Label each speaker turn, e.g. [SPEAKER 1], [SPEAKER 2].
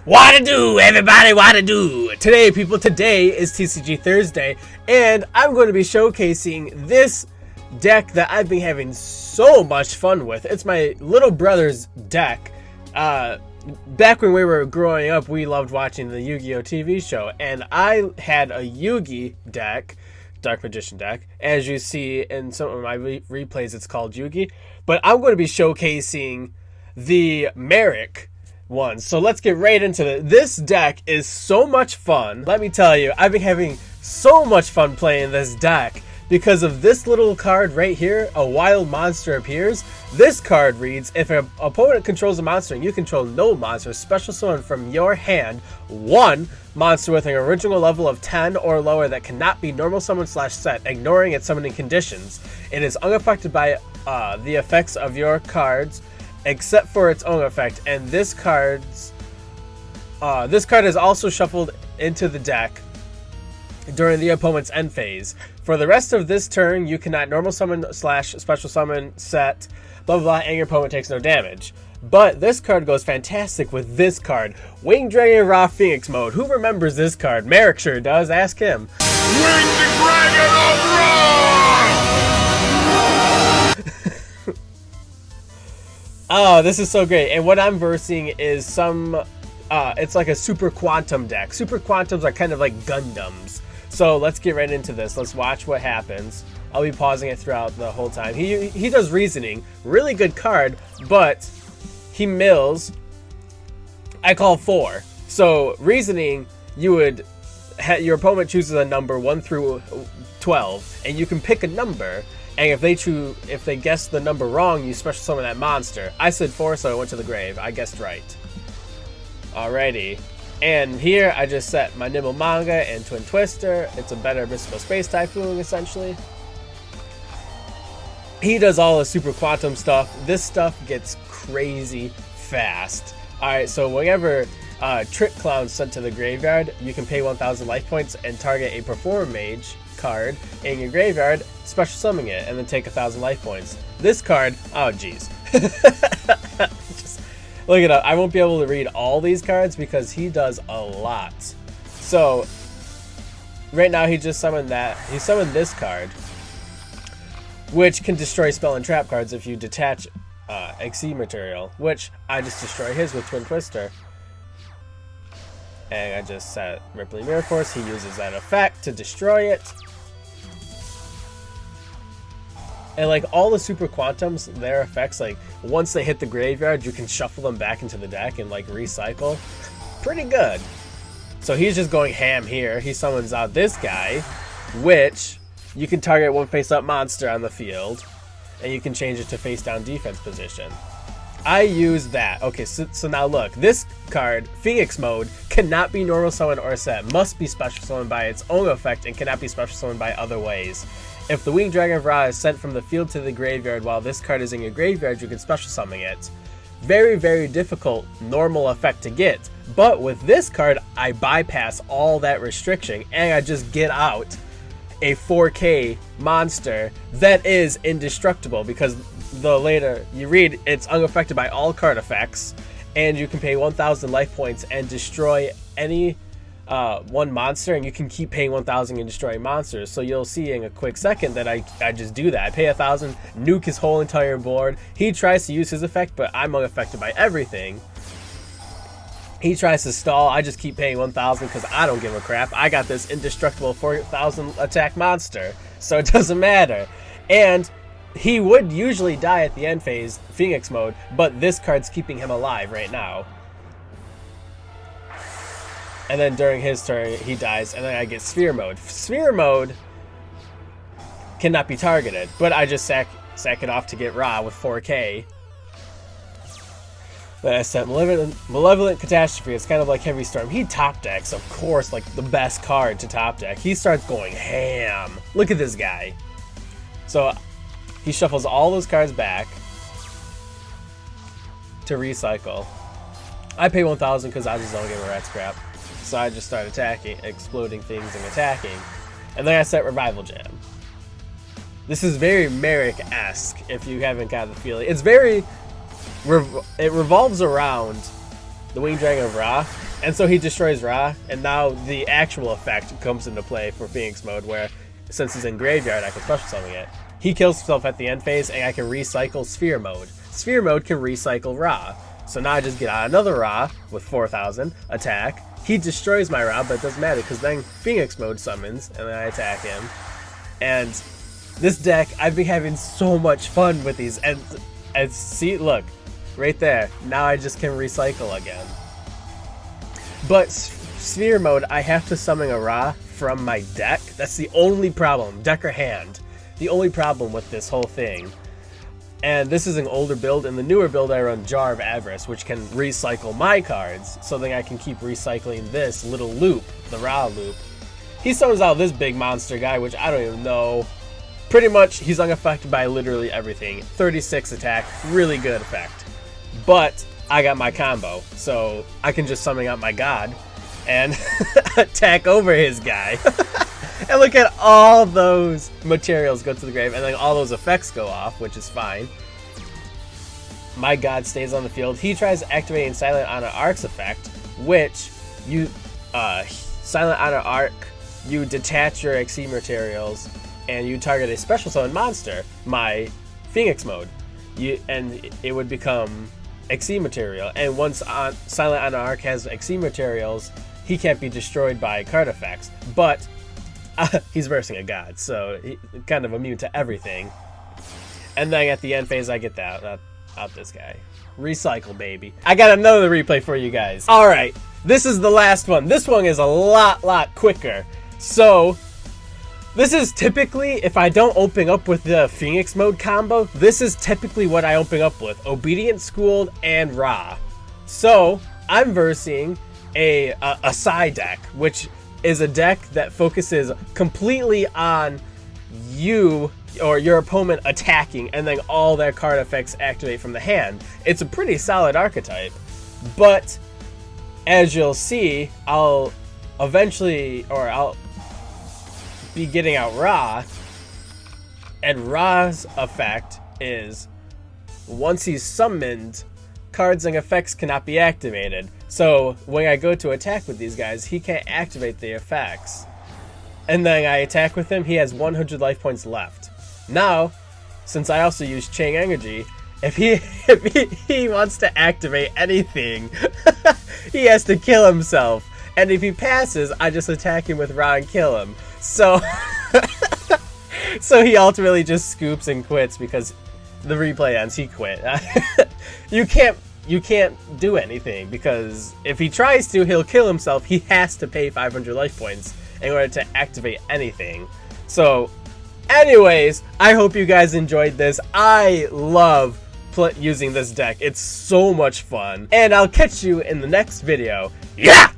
[SPEAKER 1] What to do, everybody, what to do? Today, people, today is TCG Thursday, and I'm going to be showcasing this deck that I've been having so much fun with. It's my little brother's deck. Back when we were growing up, we loved watching the Yu-Gi-Oh! TV show, and I had a Yugi deck, Dark Magician deck. As you see in some of my replays, it's called Yugi. But I'm going to be showcasing the Merrick one. So let's get right into it. This deck is so much fun. Let me tell you, I've been having so much fun playing this deck because of this little card right here. A wild monster appears. This card reads, if an opponent controls a monster and you control no monster, special summon from your hand one monster with an original level of 10 or lower that cannot be normal summon / set, ignoring its summoning conditions. It is unaffected by the effects of your cards except for its own effect, and this card is also shuffled into the deck during the opponent's end phase. For the rest of this turn, you cannot normal summon / special summon, set, blah blah blah, and your opponent takes no damage. But this card goes fantastic with this card, Winged Dragon Raw Phoenix mode. Who remembers this card? Merrick sure does. Ask him.
[SPEAKER 2] Winged Dragon of Raw!
[SPEAKER 1] Oh, this is so great. And what I'm versing is it's like a Super Quantum deck. Super Quantums are kind of like Gundams. So let's get right into this. Let's watch what happens. I'll be pausing it throughout the whole time. He does Reasoning. Really good card, but he mills. I call 4. So Reasoning, you would your opponent chooses a number 1 through 12, and you can pick a number. And if they guess the number wrong, you special summon that monster. I said 4, so I went to the grave. I guessed right. Alrighty. And here I just set my Nimble Manga and Twin Twister. It's a better Mystical Space Typhoon, essentially. He does all the Super Quantum stuff. This stuff gets crazy fast. Alright, so whenever Trick Clown's sent to the graveyard, you can pay 1,000 life points and target a Perform Mage card in your graveyard, special summon it, and then take 1,000 life points. This card, oh jeez. Just look it up. I won't be able to read all these cards because he does a lot. So right now he just summoned that. He summoned this card, which can destroy spell and trap cards if you detach XC material, which I just destroy his with Twin Twister. And I just set Rippling Mirror Force. He uses that effect to destroy it. And like all the Super Quantums, their effects, like once they hit the graveyard, you can shuffle them back into the deck and like recycle. Pretty good. So he's just going ham here. He summons out this guy, which you can target one face-up monster on the field, and you can change it to face-down defense position. I use that. Okay, so now look, this card, Phoenix mode, cannot be normal summon or set, must be special summoned by its own effect, and cannot be special summoned by other ways. If the Winged Dragon of Ra is sent from the field to the graveyard while this card is in your graveyard, you can special summon it. Very, very difficult normal effect to get, but with this card, I bypass all that restriction, and I just get out a 4K monster that is indestructible, because the later you read, it's unaffected by all card effects, and you can pay 1,000 life points and destroy any one monster, and you can keep paying 1,000 and destroying monsters. So you'll see in a quick second that I just do that. I pay 1,000, nuke his whole entire board. He tries to use his effect, but I'm unaffected by everything. He tries to stall. I just keep paying 1,000 because I don't give a crap. I got this indestructible 4,000 attack monster, so it doesn't matter. And he would usually die at the end phase, Phoenix mode, but this card's keeping him alive right now. And then during his turn, he dies, and then I get Sphere mode. Sphere mode cannot be targeted, but I just sack it off to get Ra with 4K. Then I set Malevolent Catastrophe. It's kind of like Heavy Storm. He top decks, of course, like the best card to top deck. He starts going ham. Look at this guy. So he shuffles all those cards back to recycle. I pay 1,000 because I just don't give a rat's crap. So I just start attacking, exploding things and attacking. And then I set Revival Jam. This is very Merrick-esque, if you haven't got the feeling. It's very it revolves around the Winged Dragon of Ra, and so he destroys Ra, and now the actual effect comes into play for Phoenix mode, where since he's in Graveyard, I can special summon it. He kills himself at the end phase, and I can recycle Sphere mode. Sphere mode can recycle Ra. So now I just get out another Ra with 4,000, attack. He destroys my Ra, but it doesn't matter, because then Phoenix mode summons, and then I attack him. And this deck, I've been having so much fun with these, and see, look, right there. Now I just can recycle again. But Sphere mode, I have to summon a Ra from my deck. That's the only problem, deck or hand. The only problem with this whole thing. And this is an older build. In the newer build, I run Jar of Avarice, which can recycle my cards, so then I can keep recycling this little loop, the Ra loop. He summons out this big monster guy, which I don't even know. Pretty much, he's unaffected by literally everything. 36 attack, really good effect. But I got my combo, so I can just summon out my god and attack over his guy. And look at all those materials go to the grave, and then all those effects go off, which is fine. My god stays on the field. He tries activating Silent Honor Arc's effect, which you Silent Honor Arc, you detach your XC materials and you target a special summon monster, my Phoenix mode. And it would become XC material. And once Silent Honor Arc has XC materials, he can't be destroyed by card effects. But he's versing a god, so he's kind of immune to everything. And then at the end phase, I get that out this guy. Recycle, baby. I got another replay for you guys. All right, this is the last one. This one is a lot quicker. So this is typically, if I don't open up with the Phoenix mode combo, this is typically what I open up with: Obedient Schooled and Ra. So I'm versing a Psy deck, which is a deck that focuses completely on you or your opponent attacking, and then all their card effects activate from the hand. It's a pretty solid archetype, but as you'll see, I'll be getting out Ra, and Ra's effect is once he's summoned, cards and effects cannot be activated. So when I go to attack with these guys, he can't activate the effects. And then I attack with him, he has 100 life points left. Now, since I also use Chang Energy, if he wants to activate anything, he has to kill himself. And if he passes, I just attack him with Ra and kill him. So, so he ultimately just scoops and quits because the replay ends. He quit. You can't do anything, because if he tries to, he'll kill himself. He has to pay 500 life points in order to activate anything. So, anyways, I hope you guys enjoyed this. I love using this deck. It's so much fun. And I'll catch you in the next video. Yeah!